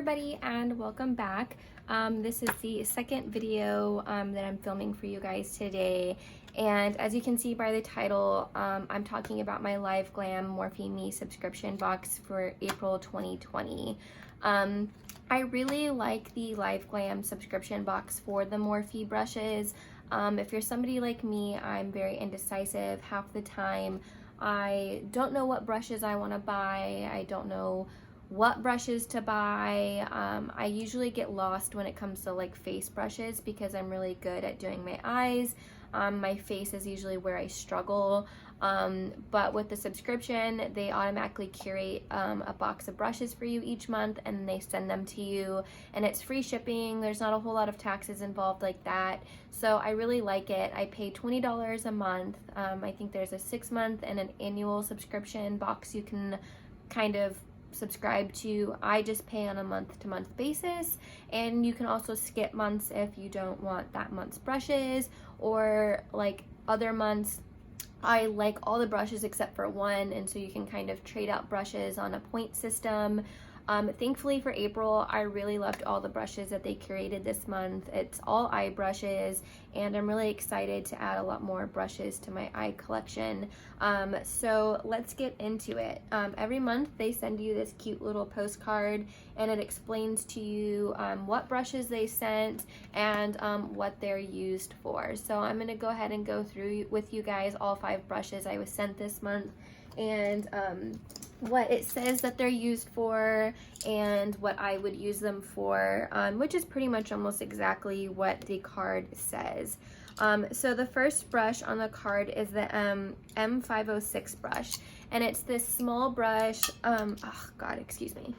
everybody, and welcome back. This is the second video that I'm filming for you guys today, and as you can see by the title, I'm talking about my Liveglam Morphe Me subscription box for April 2020. I really like the Liveglam subscription box for the Morphe brushes. If you're somebody like me, I'm very indecisive half the time. I don't know what brushes I want to buy. I don't know what brushes to buy. I usually get lost when it comes to like face brushes because I'm really good at doing my eyes. My face is usually where I struggle, but with the subscription they automatically curate a box of brushes for you each month, and they send them to you, and it's free shipping. There's not a whole lot of taxes involved like that, so I really like it. I pay $20 a month. I think there's a 6-month and an annual subscription box you can kind of subscribe to. I just pay on a month-to-month basis, and you can also skip months if you don't want that month's brushes, or like other months I like all the brushes except for one, and so you can kind of trade out brushes on a point system. Thankfully for April, I really loved all the brushes that they curated this month. It's all eye brushes, and I'm really excited to add a lot more brushes to my eye collection. So let's get into it. Every month they send you this cute little postcard, and it explains to you what brushes they sent and what they're used for. So I'm going to go ahead and go through with you guys all 5 brushes I was sent this month, and what it says that they're used for and what I would use them for, which is pretty much almost exactly what the card says. So the first brush on the card is the M506 brush, and it's this small brush. Oh god, excuse me.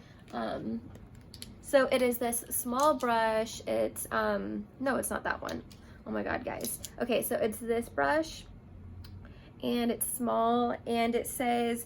So it is this small brush. It's no, it's not that one. Oh my god, guys. Okay, so it's this brush, and it's small, and it says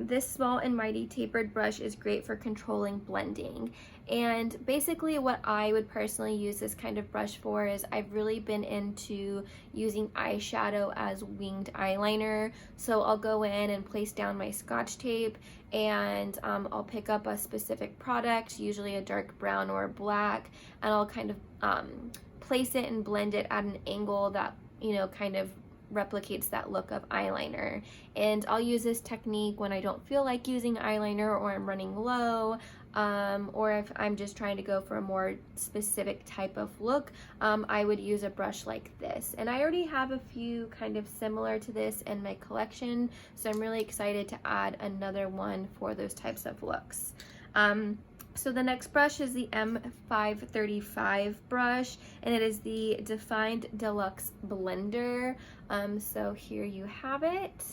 this small and mighty tapered brush is great for controlling blending. And basically what I would personally use this kind of brush for is I've really been into using eyeshadow as winged eyeliner. So I'll go in and place down my Scotch tape, and I'll pick up a specific product, usually a dark brown or black, and I'll kind of place it and blend it at an angle that, you know, kind of replicates that look of eyeliner. And I'll use this technique when I don't feel like using eyeliner, or I'm running low, or if I'm just trying to go for a more specific type of look. I would use a brush like this, and I already have a few kind of similar to this in my collection, so I'm really excited to add another one for those types of looks. So the next brush is the M535 brush, and it is the Defined Deluxe Blender. So here you have it.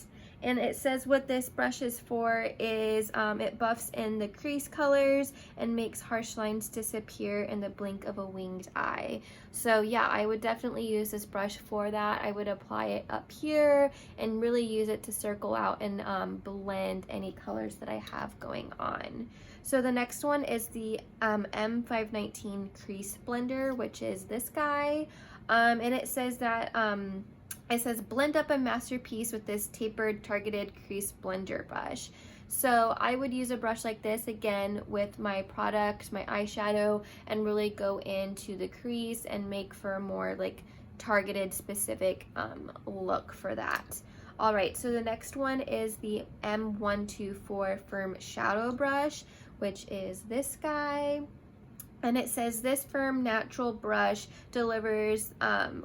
And it says what this brush is for is it buffs in the crease colors and makes harsh lines disappear in the blink of a winged eye. So yeah, I would definitely use this brush for that. I would apply it up here and really use it to circle out and blend any colors that I have going on. So the next one is the M519 Crease Blender, which is this guy, and it says that it says blend up a masterpiece with this tapered targeted crease blender brush. So I would use a brush like this again with my product, my eyeshadow, and really go into the crease and make for a more like targeted specific look for that. All right, so the next one is the M124 Firm Shadow Brush, which is this guy. And it says this firm natural brush delivers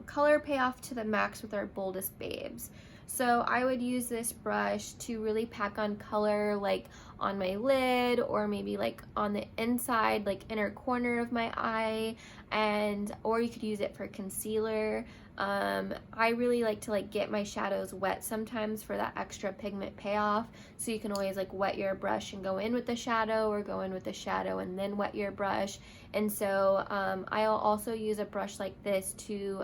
color payoff to the max with our boldest babes. So I would use this brush to really pack on color, like on my lid, or maybe like on the inside, like inner corner of my eye, and or you could use it for concealer. I really like to like get my shadows wet sometimes for that extra pigment payoff, so you can always like wet your brush and go in with the shadow, or go in with the shadow and then wet your brush. And so I'll also use a brush like this to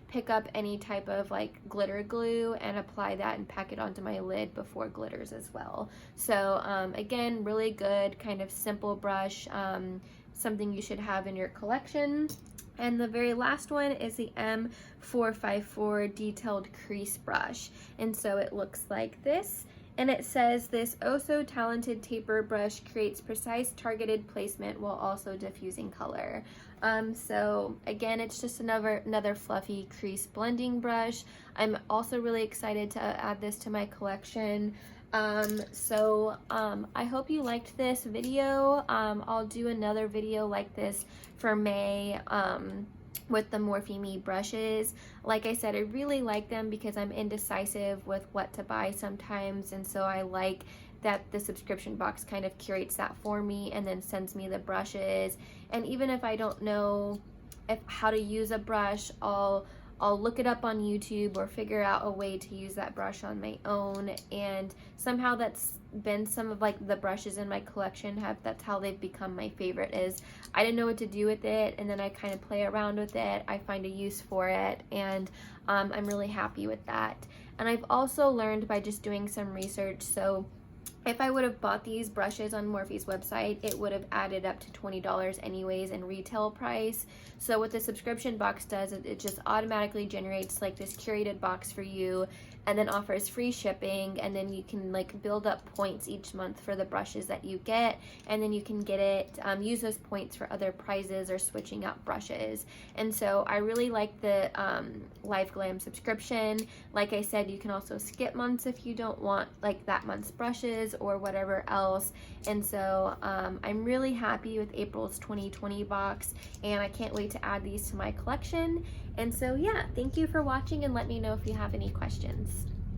pick up any type of like glitter glue and apply that and pack it onto my lid before glitters as well. So again, really good kind of simple brush, something you should have in your collection. And the very last one is the M454 Detailed Crease Brush. And so it looks like this. And it says this oh so talented taper brush creates precise targeted placement while also diffusing color. So again, it's just another fluffy crease blending brush. I'm also really excited to add this to my collection. I hope you liked this video. I'll do another video like this for May with the Morphe Me brushes. Like I said, I really like them because I'm indecisive with what to buy sometimes, and so I like that the subscription box kind of curates that for me and then sends me the brushes. And even if I don't know how to use a brush, I'll look it up on YouTube or figure out a way to use that brush on my own. And somehow that's been some of like the brushes in my collection that's how they've become my favorite. Is I didn't know what to do with it, and then I kind of play around with it. I find a use for it, and I'm really happy with that. And I've also learned by just doing some research, so if I would have bought these brushes on Morphe's website, it would have added up to $20 anyways in retail price. So what the subscription box does, it just automatically generates like this curated box for you, and then offers free shipping, and then you can like build up points each month for the brushes that you get, and then you can get it, use those points for other prizes or switching out brushes. And so I really like the Liveglam subscription. Like I said, you can also skip months if you don't want like that month's brushes or whatever else. And so I'm really happy with April's 2020 box, and I can't wait to add these to my collection. And so yeah, thank you for watching, and let me know if you have any questions.